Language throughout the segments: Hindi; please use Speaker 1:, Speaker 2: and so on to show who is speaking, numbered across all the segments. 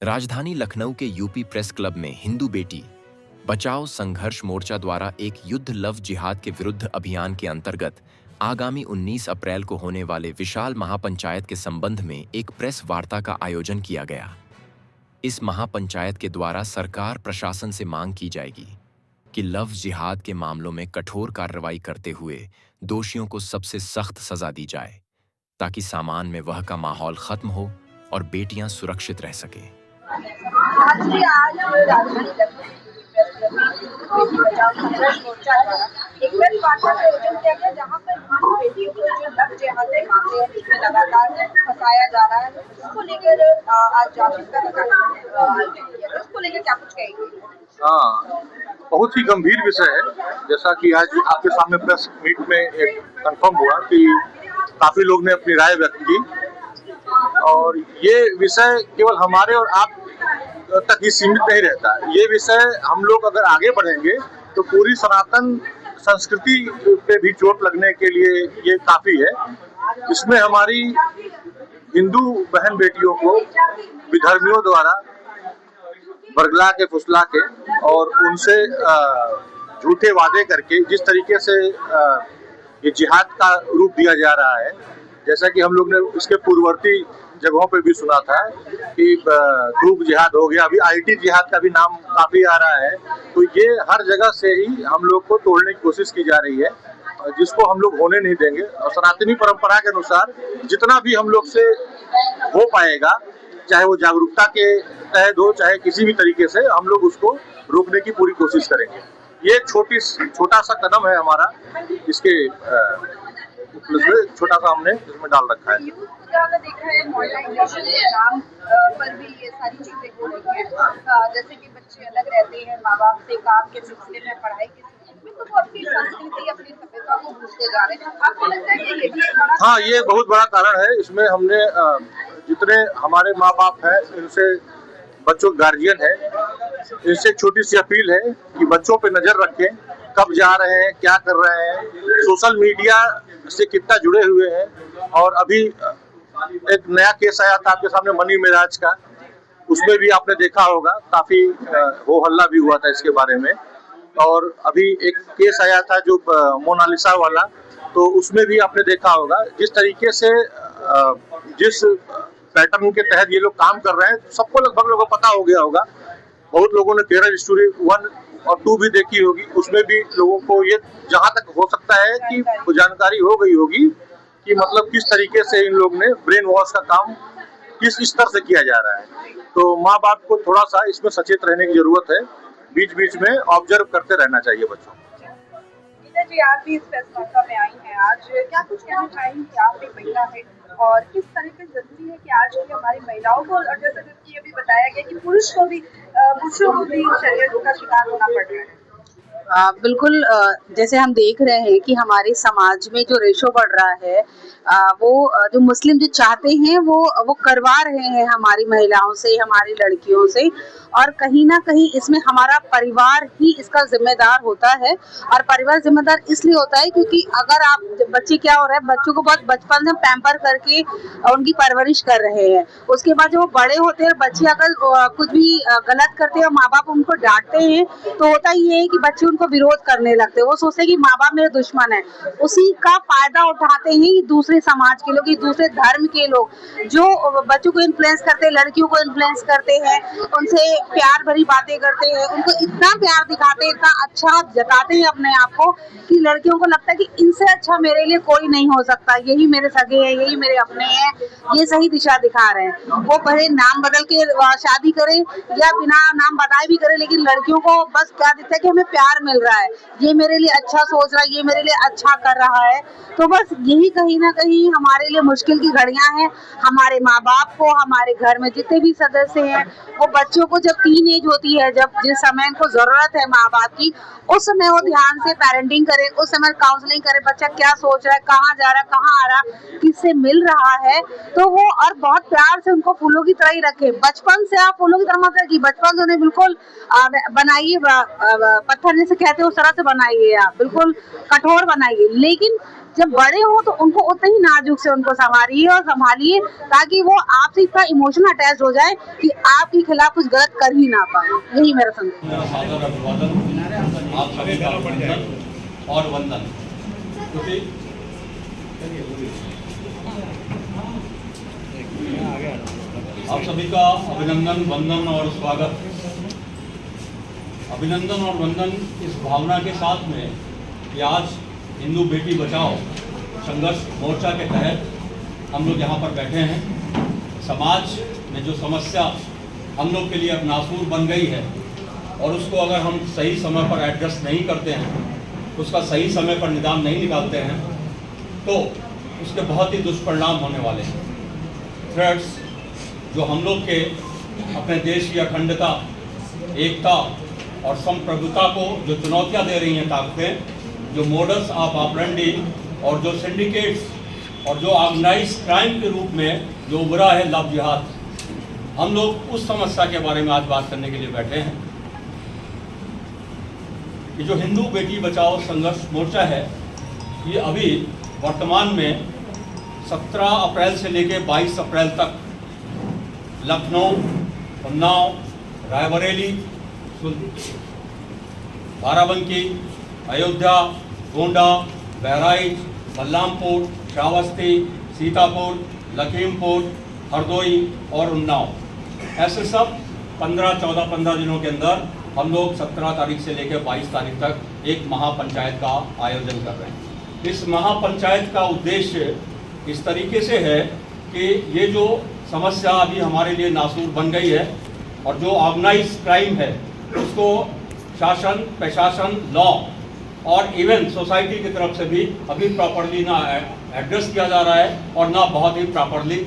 Speaker 1: राजधानी लखनऊ के यूपी प्रेस क्लब में हिंदू बेटी बचाओ संघर्ष मोर्चा द्वारा एक युद्ध लव जिहाद के विरुद्ध अभियान के अंतर्गत आगामी 19 अप्रैल को होने वाले विशाल महापंचायत के संबंध में एक प्रेस वार्ता का आयोजन किया गया। इस महापंचायत के द्वारा सरकार प्रशासन से मांग की जाएगी कि लव जिहाद के मामलों में कठोर कार्रवाई करते हुए दोषियों को सबसे सख्त सजा दी जाए, ताकि सामान में वह का माहौल खत्म हो और बेटियां सुरक्षित रह सकें।
Speaker 2: आज राजधानी बेटी बचाओ संघर्ष मोर्चा द्वारा एक प्रेस वार्ता का आयोजन किया गया, जहाँ पर बेटियों को जो लव जिहाद के मामले हैं जिसमें लगातार फंसाया जा रहा है, उसको लेकर आज जागरूकता का कार्यक्रम आयोजित किया गया। उसको लेकर क्या कुछ कहेंगे?
Speaker 3: हाँ, बहुत ही गंभीर विषय है। जैसा कि आज आपके सामने प्रेस मीट में एक कंफर्म हुआ कि काफी लोग ने अपनी राय व्यक्त की, और ये विषय केवल हमारे और आप तक ही सीमित नहीं रहता। ये विषय हम लोग अगर आगे बढ़ेंगे तो पूरी सनातन संस्कृति पे भी चोट लगने के लिए ये काफी है। इसमें हमारी हिंदू बहन बेटियों को विधर्मियों द्वारा बरगला के फुसला के और उनसे झूठे वादे करके जिस तरीके से ये जिहाद का रूप दिया जा रहा है, जैसा कि हम लोग ने इसके पूर्ववर्ती जगहों पे भी सुना था कि ग्रुप जिहाद हो गया, अभी आईटी जिहाद का भी नाम काफी आ रहा है। तो ये हर जगह से ही हम लोग को तोड़ने की कोशिश की जा रही है, जिसको हम लोग होने नहीं देंगे। और सनातनी परंपरा के अनुसार जितना भी हम लोग से हो पाएगा, चाहे वो जागरूकता के तहत हो, चाहे किसी भी तरीके से, हम लोग उसको रोकने की पूरी कोशिश करेंगे। ये छोटा सा कदम है हमारा, इसके छोटा सा हमने इसमें डाल रखा है।
Speaker 2: देखा है मॉडर्नाइजेशन के नाम पर भी ये सारी चीजें हो रही है, जैसे कि बच्चे अलग रहते हैं माँ बाप से, काम के सिलसिले में, पढ़ाई के सिलसिले में, तो वो अपनी संस्कृति अपनी सभ्यता को भूलते जा रहे हैं। आपको लगता है कि ये भी
Speaker 3: हाँ, ये बहुत बड़ा कारण है। इसमें हमने जितने हमारे माँ बाप हैं, इनसे बच्चों के गार्जियन है, इनसे एक छोटी सी अपील है कि बच्चों पे नजर रखें, कब जा रहे हैं, क्या कर रहे हैं, सोशल मीडिया से कितना जुड़े हुए हैं। और अभी एक नया केस आया था आपके सामने मनी मेराज का, उसमें भी आपने देखा होगा काफी हो हल्ला भी हुआ था इसके बारे में। और अभी एक केस आया था जो मोनालिसा वाला, तो उसमें भी आपने देखा होगा जिस तरीके से जिस पैटर्न के तहत ये लोग काम कर रहे हैं, सबको लगभग लोगों को पता हो गया होगा। बहुत लोगों ने टेरर स्टोरी 1 और 2 भी देखी होगी, उसमें भी लोगों को ये जहां तक हो सकता है कि जानकारी हो गई होगी कि मतलब किस तरीके से इन लोग ने ब्रेन वॉश का काम किस स्तर से किया जा रहा है। तो माँ बाप को थोड़ा सा इसमें सचेत रहने की जरूरत है, बीच बीच में ऑब्जर्व करते रहना चाहिए बच्चों।
Speaker 2: जी, आप भी इस प्रेस वार्ता में आई हैं, आज क्या कुछ कहना चाहेंगे कि आप एक महिला है और किस तरह से जरूरी है कि आज की हमारी महिलाओं को, और जैसे कि ये भी बताया गया कि पुरुषों को भी शरीर का शिकार होना पड़ रहा है।
Speaker 4: बिल्कुल, जैसे हम देख रहे हैं कि हमारे समाज में जो रेशो बढ़ रहा है, वो जो मुस्लिम जो चाहते हैं वो करवा रहे हैं हमारी महिलाओं से, हमारी लड़कियों से, और कहीं ना कहीं इसमें हमारा परिवार ही इसका जिम्मेदार होता है। और परिवार जिम्मेदार इसलिए होता है क्योंकि अगर आप बच्चे क्या हो रहा है, बच्चों को बहुत बचपन से पैम्पर करके उनकी परवरिश कर रहे हैं, उसके बाद जब वो बड़े होते हैं, बच्चे अगर कुछ भी गलत करते हैं और माँ बाप उनको डांटते हैं, तो होता ये है कि बच्चे उनको विरोध करने लगते हैं। वो सोचते हैं कि माँ बाप मेरे दुश्मन है। उसी का फायदा उठाते हैं दूसरे समाज के लोग, दूसरे धर्म के लोग, जो बच्चों को इन्फ्लुएंस करते हैं, लड़कियों को इन्फ्लुएंस करते हैं, उनसे प्यार भरी बातें करते हैं, उनको इतना प्यार दिखाते हैं, इतना अच्छा जताते हैं अपने आप को कि लड़कियों को लगता है कि इनसे अच्छा मेरे लिए कोई नहीं हो सकता, यही मेरे सगे हैं, यही मेरे अपने हैं, ये सही दिशा दिखा रहे हैं। वो भले नाम बदल के शादी करे या बिना नाम बताए भी करे, लेकिन लड़कियों को बस क्या दिखता है कि हमें प्यार मिल रहा है, ये मेरे लिए अच्छा सोच रहा है, ये मेरे लिए अच्छा कर रहा है। तो बस यही कहीं ना कहीं हमारे लिए मुश्किल की घड़ियां हैं। हमारे माँ बाप को, हमारे घर में जितने भी सदस्य हैं, वो बच्चों को जब टीन एज होती है, जब जिस समय इनको जरूरत है माँ बाप की, उस समय वो ध्यान से पेरेंटिंग करे, उस समय काउंसलिंग करे, बच्चा क्या सोच रहा है, कहाँ जा रहा है, कहाँ आ रहा, किससे मिल रहा है, तो वो और बहुत प्यार से उनको फूलों की तरह ही रखे। बचपन से आप फूलों की तरह मत रखिए, बचपन से उन्हें बिल्कुल बनाइए, पत्थर जैसे कहते हैं उस तरह से बनाइए, आप बिल्कुल कठोर बनाइए, लेकिन जब बड़े हो तो उनको उतने ही नाजुक से उनको संवारिए और संभालिए, ताकि वो आपसे इतना इमोशनल अटैच हो जाए कि आपके खिलाफ कुछ गलत कर ही ना पाए। यही मेरा संदेश।
Speaker 5: सादर अभिवादन, आप सभी का अभिनंदन और वंदन। आप सभी का अभिनंदन, वंदन और स्वागत। अभिनंदन और वंदन इस भावना के साथ में कि आज हिंदू बेटी बचाओ संघर्ष मोर्चा के तहत हम लोग यहाँ पर बैठे हैं। समाज में जो समस्या हम लोग के लिए अब नासूर बन गई है और उसको अगर हम सही समय पर एड्रेस नहीं करते हैं, उसका सही समय पर निदान नहीं निकालते हैं, तो उसके बहुत ही दुष्परिणाम होने वाले हैं। थ्रेट्स जो हम लोग के अपने देश की अखंडता, एकता और संप्रभुता को जो चुनौतियाँ दे रही हैं ताकतें, जो मोडस ऑफ ऑपरेंडी और जो सिंडिकेट्स और जो ऑर्गेनाइज क्राइम के रूप में जो उभरा है लव जिहाद, हम लोग उस समस्या के बारे में आज बात करने के लिए बैठे हैं। ये जो हिंदू बेटी बचाओ संघर्ष मोर्चा है, ये अभी वर्तमान में 17 अप्रैल से लेकर 22 अप्रैल तक लखनऊ, उन्नाव, रायबरेली, बाराबंकी, अयोध्या, गोंडा, बहराइच, बलरामपुर, श्रावस्ती, सीतापुर, लखीमपुर, हरदोई और उन्नाव, ऐसे सब 15 दिनों के अंदर हम लोग 17 तारीख से लेकर 22 तारीख तक एक महापंचायत का आयोजन कर रहे हैं। इस महापंचायत का उद्देश्य इस तरीके से है कि ये जो समस्या अभी हमारे लिए नासूर बन गई है और जो ऑर्गेनाइज क्राइम है उसको शासन, प्रशासन, लॉ और इवन सोसाइटी की तरफ से भी अभी प्रॉपरली ना एड्रेस किया जा रहा है और ना बहुत ही प्रॉपरली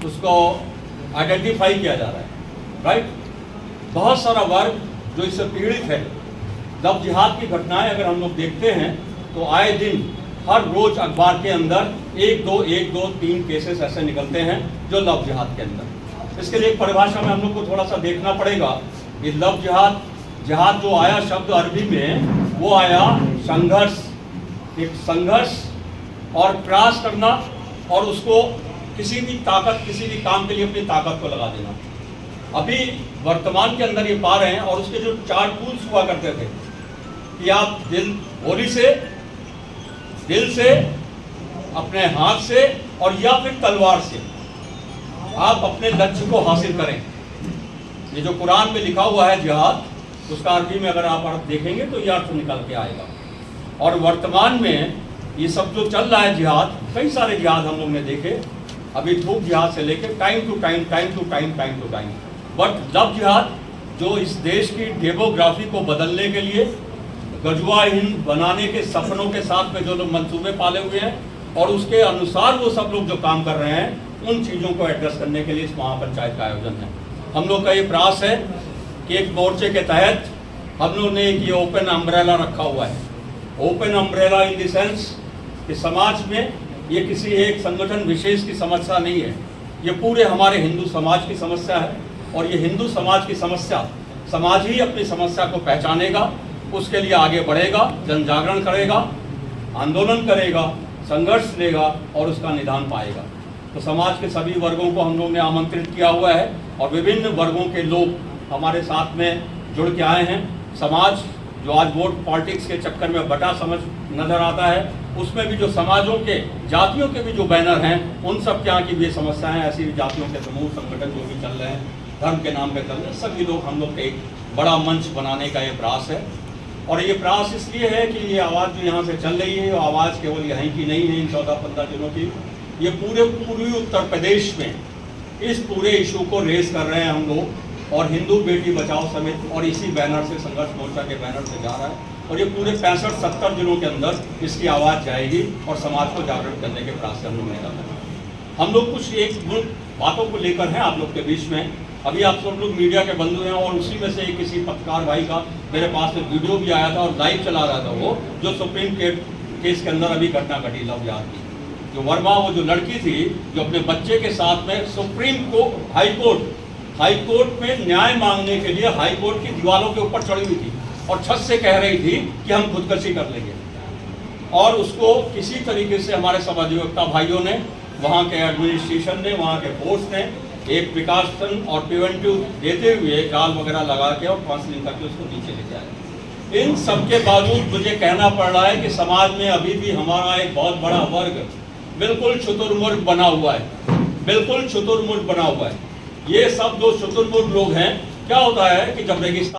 Speaker 5: उसको आइडेंटिफाई किया जा रहा है। राइट, बहुत सारा वर्ग जो इससे पीड़ित है। लव जिहाद की घटनाएं अगर हम लोग देखते हैं तो आए दिन हर रोज अखबार के अंदर 1, 2, 3 केसेस ऐसे निकलते हैं जो लव जिहाद के अंदर। इसके लिए एक परिभाषा में हम लोग को थोड़ा सा देखना पड़ेगा कि लव जिहाद, जिहाद जो आया शब्द अरबी में, वो आया संघर्ष, एक संघर्ष और प्रयास करना और उसको किसी भी ताकत, किसी भी काम के लिए अपनी ताकत को लगा देना। अभी वर्तमान के अंदर ये पा रहे हैं और उसके जो 4 टूल्स हुआ करते थे कि आप गोली से, दिल से, अपने हाथ से और या फिर तलवार से आप अपने लक्ष्य को हासिल करें। ये जो कुरान में लिखा हुआ है जिहाद, उसका अरबी में अगर आप अर्थ देखेंगे तो ये अर्थ निकल के आएगा। और वर्तमान में ये सब जो चल रहा है जिहाद, कई सारे जिहाद हम लोग ने देखे, अभी धूप जिहाद से लेकर time to time, but love जिहाद जो इस देश की डेमोग्राफी को बदलने के लिए गजुआ हिंद बनाने के सपनों के साथ में जो लोग मंसूबे पाले हुए हैं और उसके अनुसार वो सब लोग जो काम कर रहे हैं, उन चीज़ों को एड्रेस करने के लिए इस महापंचायत का आयोजन है। हम लोग का ये प्रयास है कि एक मोर्चे के तहत हम लोग ने एक ये ओपन अम्ब्रेला रखा हुआ है। Open umbrella in the sense कि समाज में ये किसी एक संगठन विशेष की समस्या नहीं है, ये पूरे हमारे हिंदू समाज की समस्या है। और ये हिंदू समाज की समस्या, समाज ही अपनी समस्या को पहचानेगा, उसके लिए आगे बढ़ेगा, जन जागरण करेगा, आंदोलन करेगा, संघर्ष लेगा और उसका निदान पाएगा। तो समाज के सभी वर्गों को हम लोग ने आमंत्रित किया हुआ है और विभिन्न वर्गों के लोग हमारे साथ में जुड़ के आए हैं। समाज जो आज वोट पॉलिटिक्स के चक्कर में बटा समझ नजर आता है, उसमें भी जो समाजों के, जातियों के भी जो बैनर हैं, उन सब के यहाँ की भी समस्याएं, ऐसी जातियों के समूह संगठन जो भी चल रहे हैं, धर्म के नाम पे चल रहे हैं, सभी लोग हम लोग एक बड़ा मंच बनाने का ये प्रयास है। और ये प्रयास इसलिए है कि ये आवाज़ जो यहाँ से चल रही है, वो आवाज़ केवल यहीं की नहीं है, इन 14-15 दिनों की, ये पूरे पूर्वी उत्तर प्रदेश में इस पूरे इशू को रेस कर रहे हैं हम लोग। और हिंदू बेटी बचाओ समिति और इसी बैनर से, संघर्ष मोर्चा के बैनर से जा रहा है और ये पूरे 65-70 दिनों के अंदर इसकी आवाज़ जाएगी और समाज को जागृत करने के प्रयास से हम लोग निकल रहे हैं। हम लोग कुछ एक बातों को लेकर हैं आप लोग के बीच में। अभी आप सब लोग मीडिया के बंधु हैं और उसी में से किसी पत्रकार भाई का मेरे पास में वीडियो भी आया था और लाइव चला रहा था, वो जो सुप्रीम केस के अंदर अभी घटना घटी लव जिहाद की, जो वर्मा, वो जो लड़की थी जो अपने बच्चे के साथ में सुप्रीम कोर्ट, हाई कोर्ट में न्याय मांगने के लिए हाई कोर्ट की दीवारों के ऊपर चढ़ी हुई थी और छत से कह रही थी कि हम खुदकुशी कर लेंगे। और उसको किसी तरीके से हमारे समाधिवक्ता भाइयों ने, वहाँ के एडमिनिस्ट्रेशन ने, वहाँ के फोर्स ने एक प्रिकॉशन और प्रिवेंटिव देते हुए जाल वगैरह लगा के और काउंसलिंग करके उसको नीचे लेके आए। इन सब के बावजूद मुझे कहना पड़ रहा है कि समाज में अभी भी हमारा एक बहुत बड़ा वर्ग बिल्कुल शुतुरमुर्ग बना हुआ है, बिल्कुल शुतुरमुर्ग बना हुआ है। ये सब जो शुतुरमुर्ग लोग हैं, क्या होता है कि जब रेगिस्तान